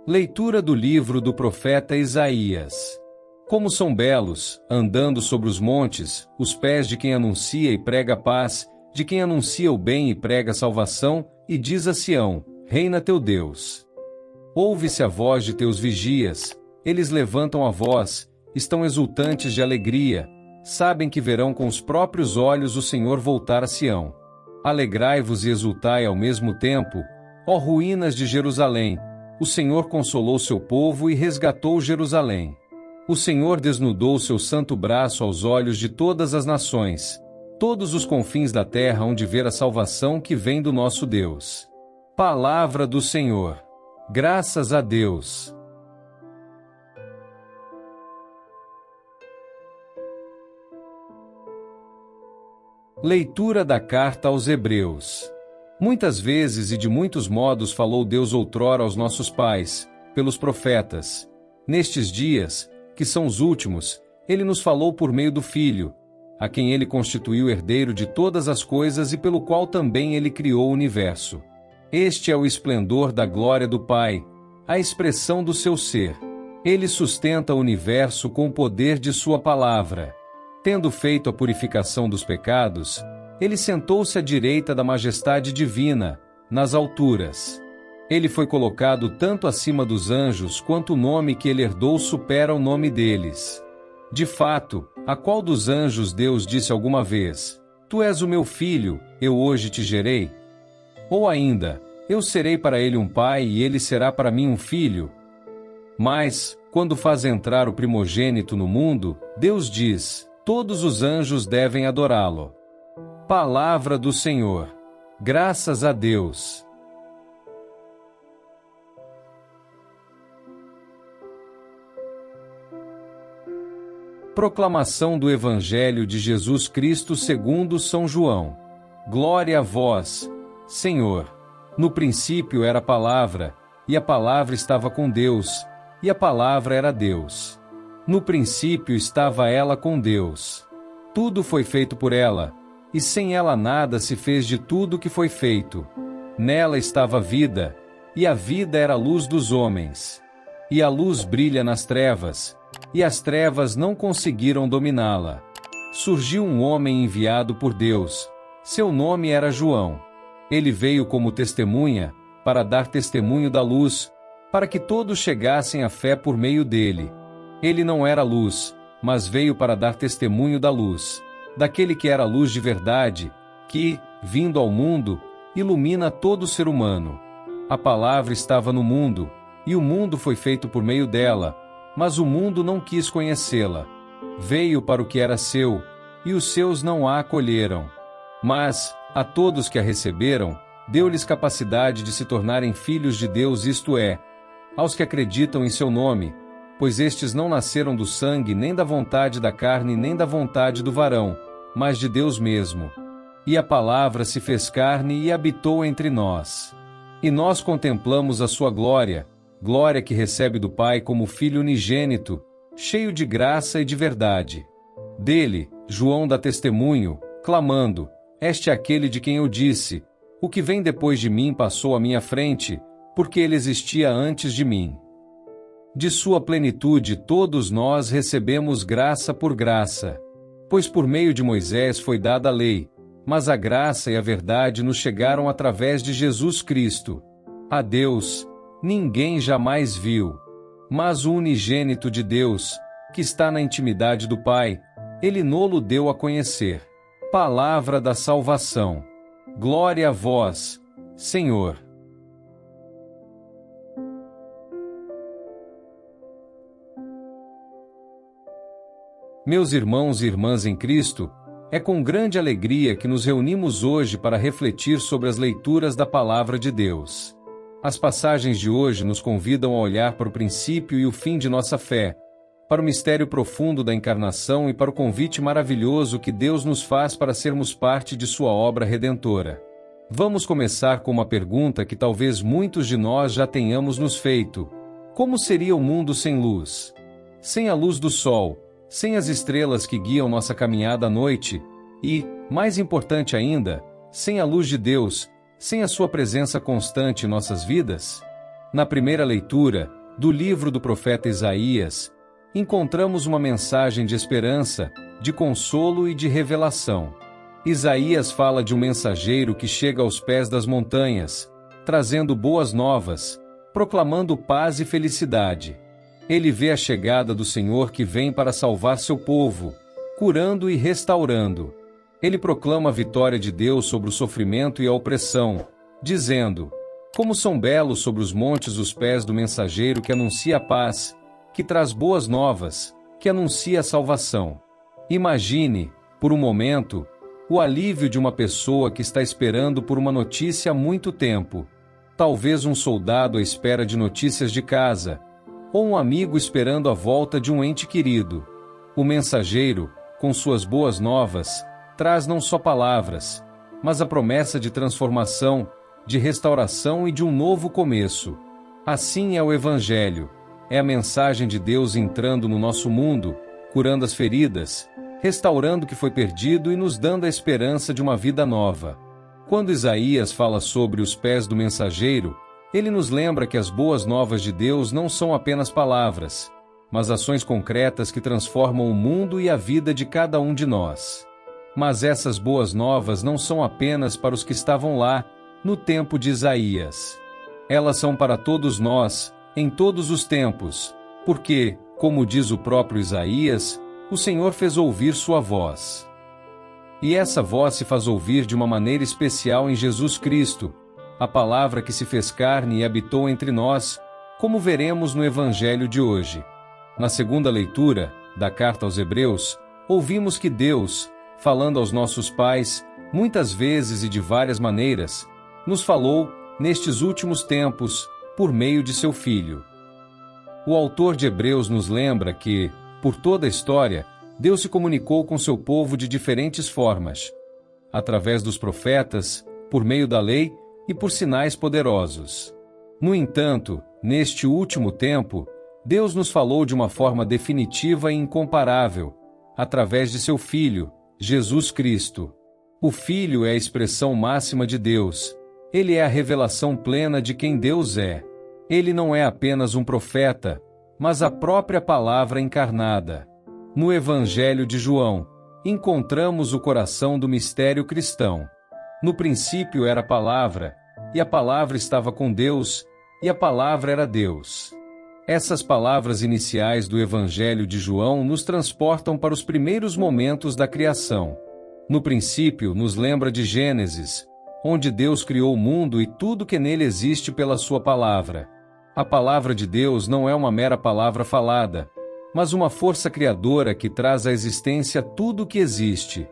Leitura do livro do profeta Isaías. Como são belos, andando sobre os montes, os pés de quem anuncia e prega paz, de quem anuncia o bem e prega salvação, e diz a Sião: reina teu Deus. Ouve-se a voz de teus vigias, eles levantam a voz, estão exultantes de alegria, sabem que verão com os próprios olhos o Senhor voltar a Sião. Alegrai-vos e exultai ao mesmo tempo, ó ruínas de Jerusalém, o Senhor consolou seu povo e resgatou Jerusalém. O Senhor desnudou seu santo braço aos olhos de todas as nações. Todos os confins da terra hão de ver a salvação que vem do nosso Deus. Palavra do Senhor. Graças a Deus. Leitura da carta aos Hebreus. Muitas vezes e de muitos modos falou Deus outrora aos nossos pais, pelos profetas. Nestes dias, que são os últimos, Ele nos falou por meio do Filho, a quem Ele constituiu herdeiro de todas as coisas e pelo qual também Ele criou o universo. Este é o esplendor da glória do Pai, a expressão do seu ser. Ele sustenta o universo com o poder de sua palavra. Tendo feito a purificação dos pecados, Ele sentou-se à direita da majestade divina, nas alturas. Ele foi colocado tanto acima dos anjos quanto o nome que ele herdou supera o nome deles. De fato, a qual dos anjos Deus disse alguma vez: Tu és o meu filho, eu hoje te gerei? Ou ainda, eu serei para ele um pai e ele será para mim um filho? Mas, quando faz entrar o primogênito no mundo, Deus diz: todos os anjos devem adorá-lo. Palavra do Senhor. Graças a Deus. Proclamação do Evangelho de Jesus Cristo segundo São João. Glória a vós, Senhor. No princípio era a palavra, e a palavra estava com Deus, e a palavra era Deus. No princípio estava ela com Deus. Tudo foi feito por ela, e sem ela nada se fez de tudo que foi feito. Nela estava a vida, e a vida era a luz dos homens. E a luz brilha nas trevas, e as trevas não conseguiram dominá-la. Surgiu um homem enviado por Deus. Seu nome era João. Ele veio como testemunha, para dar testemunho da luz, para que todos chegassem à fé por meio dele. Ele não era luz, mas veio para dar testemunho da luz, daquele que era a luz de verdade, que, vindo ao mundo, ilumina todo ser humano. A palavra estava no mundo, e o mundo foi feito por meio dela, mas o mundo não quis conhecê-la. Veio para o que era seu, e os seus não a acolheram. Mas, a todos que a receberam, deu-lhes capacidade de se tornarem filhos de Deus, isto é, aos que acreditam em seu nome, pois estes não nasceram do sangue, nem da vontade da carne, nem da vontade do varão, mas de Deus mesmo. E a palavra se fez carne e habitou entre nós. E nós contemplamos a sua glória, glória que recebe do Pai como Filho unigênito, cheio de graça e de verdade. Dele, João dá testemunho, clamando: Este é aquele de quem eu disse: O que vem depois de mim passou à minha frente, porque ele existia antes de mim. De sua plenitude todos nós recebemos graça por graça. Pois por meio de Moisés foi dada a lei, mas a graça e a verdade nos chegaram através de Jesus Cristo. A Deus ninguém jamais viu. Mas o unigênito de Deus, que está na intimidade do Pai, ele nolo deu a conhecer. Palavra da salvação. Glória a vós, Senhor. Meus irmãos e irmãs em Cristo, é com grande alegria que nos reunimos hoje para refletir sobre as leituras da Palavra de Deus. As passagens de hoje nos convidam a olhar para o princípio e o fim de nossa fé, para o mistério profundo da encarnação e para o convite maravilhoso que Deus nos faz para sermos parte de sua obra redentora. Vamos começar com uma pergunta que talvez muitos de nós já tenhamos nos feito: como seria o mundo sem luz? Sem a luz do sol, sem as estrelas que guiam nossa caminhada à noite e, mais importante ainda, sem a luz de Deus, sem a sua presença constante em nossas vidas? Na primeira leitura do livro do profeta Isaías, encontramos uma mensagem de esperança, de consolo e de revelação. Isaías fala de um mensageiro que chega aos pés das montanhas, trazendo boas novas, proclamando paz e felicidade. Ele vê a chegada do Senhor que vem para salvar seu povo, curando e restaurando. Ele proclama a vitória de Deus sobre o sofrimento e a opressão, dizendo: como são belos sobre os montes os pés do mensageiro que anuncia a paz, que traz boas novas, que anuncia a salvação. Imagine, por um momento, o alívio de uma pessoa que está esperando por uma notícia há muito tempo. Talvez um soldado à espera de notícias de casa, ou um amigo esperando a volta de um ente querido. O mensageiro, com suas boas novas, traz não só palavras, mas a promessa de transformação, de restauração e de um novo começo. Assim é o Evangelho. É a mensagem de Deus entrando no nosso mundo, curando as feridas, restaurando o que foi perdido e nos dando a esperança de uma vida nova. Quando Isaías fala sobre os pés do mensageiro, ele nos lembra que as boas novas de Deus não são apenas palavras, mas ações concretas que transformam o mundo e a vida de cada um de nós. Mas essas boas novas não são apenas para os que estavam lá, no tempo de Isaías. Elas são para todos nós, em todos os tempos, porque, como diz o próprio Isaías, o Senhor fez ouvir sua voz. E essa voz se faz ouvir de uma maneira especial em Jesus Cristo, a palavra que se fez carne e habitou entre nós, como veremos no Evangelho de hoje. Na segunda leitura da carta aos Hebreus, ouvimos que Deus, falando aos nossos pais, muitas vezes e de várias maneiras, nos falou, nestes últimos tempos, por meio de seu Filho. O autor de Hebreus nos lembra que, por toda a história, Deus se comunicou com seu povo de diferentes formas, através dos profetas, por meio da lei e por sinais poderosos. No entanto, neste último tempo, Deus nos falou de uma forma definitiva e incomparável, através de seu Filho, Jesus Cristo. O Filho é a expressão máxima de Deus. Ele é a revelação plena de quem Deus é. Ele não é apenas um profeta, mas a própria palavra encarnada. No Evangelho de João, encontramos o coração do mistério cristão. No princípio era a palavra, e a palavra estava com Deus, e a palavra era Deus. Essas palavras iniciais do Evangelho de João nos transportam para os primeiros momentos da criação. No princípio, nos lembra de Gênesis, onde Deus criou o mundo e tudo que nele existe pela sua palavra. A palavra de Deus não é uma mera palavra falada, mas uma força criadora que traz à existência tudo o que existe.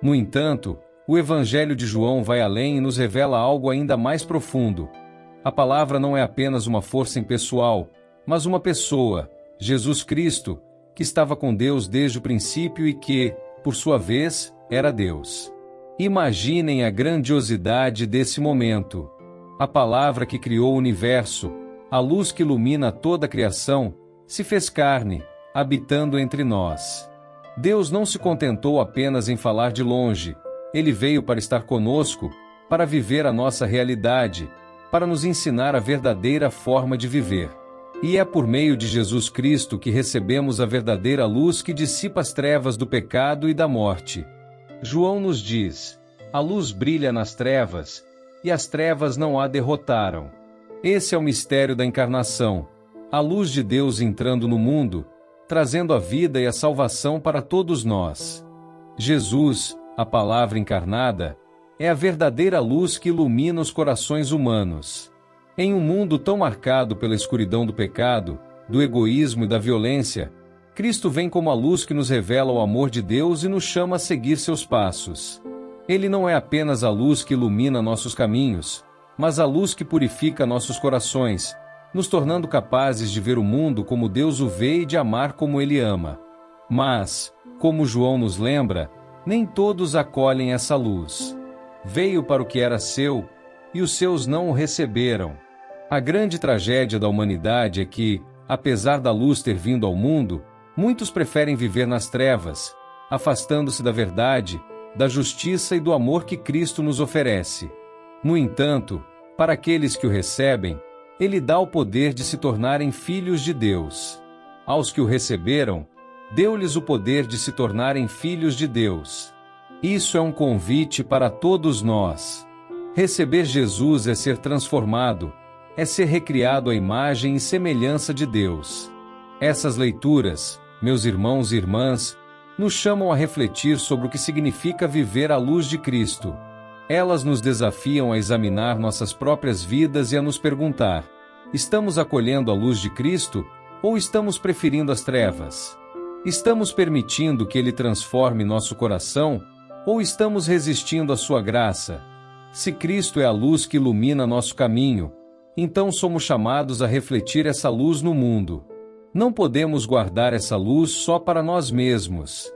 No entanto, o Evangelho de João vai além e nos revela algo ainda mais profundo. A palavra não é apenas uma força impessoal, mas uma pessoa, Jesus Cristo, que estava com Deus desde o princípio e que, por sua vez, era Deus. Imaginem a grandiosidade desse momento. A palavra que criou o universo, a luz que ilumina toda a criação, se fez carne, habitando entre nós. Deus não se contentou apenas em falar de longe. Ele veio para estar conosco, para viver a nossa realidade, para nos ensinar a verdadeira forma de viver. E é por meio de Jesus Cristo que recebemos a verdadeira luz que dissipa as trevas do pecado e da morte. João nos diz: a luz brilha nas trevas, e as trevas não a derrotaram. Esse é o mistério da encarnação, a luz de Deus entrando no mundo, trazendo a vida e a salvação para todos nós. Jesus, a palavra encarnada, é a verdadeira luz que ilumina os corações humanos. Em um mundo tão marcado pela escuridão do pecado, do egoísmo e da violência, Cristo vem como a luz que nos revela o amor de Deus e nos chama a seguir seus passos. Ele não é apenas a luz que ilumina nossos caminhos, mas a luz que purifica nossos corações, nos tornando capazes de ver o mundo como Deus o vê e de amar como Ele ama. Mas, como João nos lembra, nem todos acolhem essa luz. Veio para o que era seu, e os seus não o receberam. A grande tragédia da humanidade é que, apesar da luz ter vindo ao mundo, muitos preferem viver nas trevas, afastando-se da verdade, da justiça e do amor que Cristo nos oferece. No entanto, para aqueles que o recebem, Ele dá o poder de se tornarem filhos de Deus. Aos que o receberam, deu-lhes o poder de se tornarem filhos de Deus. Isso é um convite para todos nós. Receber Jesus é ser transformado, é ser recriado à imagem e semelhança de Deus. Essas leituras, meus irmãos e irmãs, nos chamam a refletir sobre o que significa viver à luz de Cristo. Elas nos desafiam a examinar nossas próprias vidas e a nos perguntar: estamos acolhendo a luz de Cristo ou estamos preferindo as trevas? Estamos permitindo que Ele transforme nosso coração ou estamos resistindo à sua graça? Se Cristo é a luz que ilumina nosso caminho, então somos chamados a refletir essa luz no mundo. Não podemos guardar essa luz só para nós mesmos.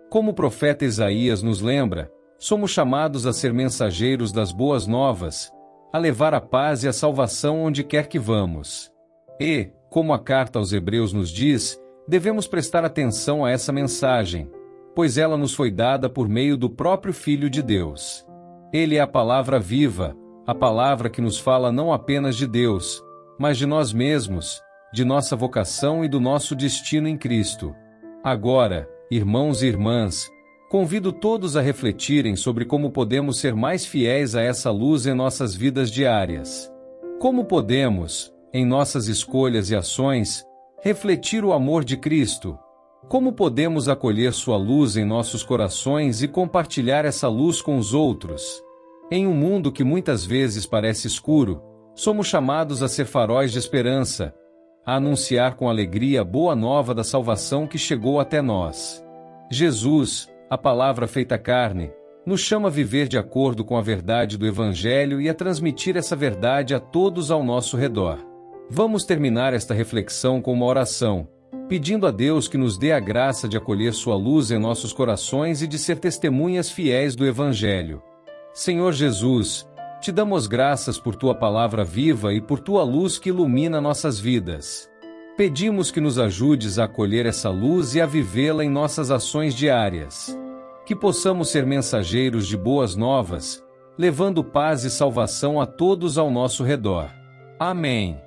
Como o profeta Isaías nos lembra, somos chamados a ser mensageiros das boas novas, a levar a paz e a salvação onde quer que vamos. E, como a carta aos Hebreus nos diz, devemos prestar atenção a essa mensagem, pois ela nos foi dada por meio do próprio Filho de Deus. Ele é a palavra viva, a palavra que nos fala não apenas de Deus, mas de nós mesmos, de nossa vocação e do nosso destino em Cristo. Agora, irmãos e irmãs, convido todos a refletirem sobre como podemos ser mais fiéis a essa luz em nossas vidas diárias. Como podemos, em nossas escolhas e ações, refletir o amor de Cristo? Como podemos acolher sua luz em nossos corações e compartilhar essa luz com os outros? Em um mundo que muitas vezes parece escuro, somos chamados a ser faróis de esperança, a anunciar com alegria a boa nova da salvação que chegou até nós. Jesus, a palavra feita carne, nos chama a viver de acordo com a verdade do Evangelho e a transmitir essa verdade a todos ao nosso redor. Vamos terminar esta reflexão com uma oração, pedindo a Deus que nos dê a graça de acolher sua luz em nossos corações e de ser testemunhas fiéis do Evangelho. Senhor Jesus, te damos graças por tua palavra viva e por tua luz que ilumina nossas vidas. Pedimos que nos ajudes a acolher essa luz e a vivê-la em nossas ações diárias. Que possamos ser mensageiros de boas novas, levando paz e salvação a todos ao nosso redor. Amém.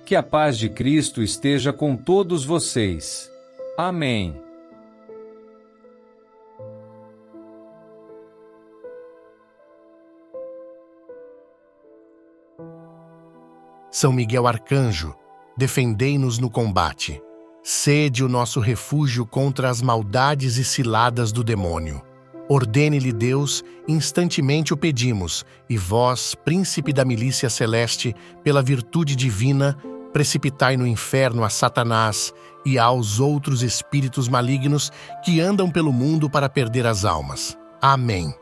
Que a paz de Cristo esteja com todos vocês. Amém. São Miguel Arcanjo, defendei-nos no combate. Sede o nosso refúgio contra as maldades e ciladas do demônio. Ordene-lhe Deus, instantemente o pedimos, e vós, príncipe da milícia celeste, pela virtude divina, precipitai no inferno a Satanás e aos outros espíritos malignos que andam pelo mundo para perder as almas. Amém.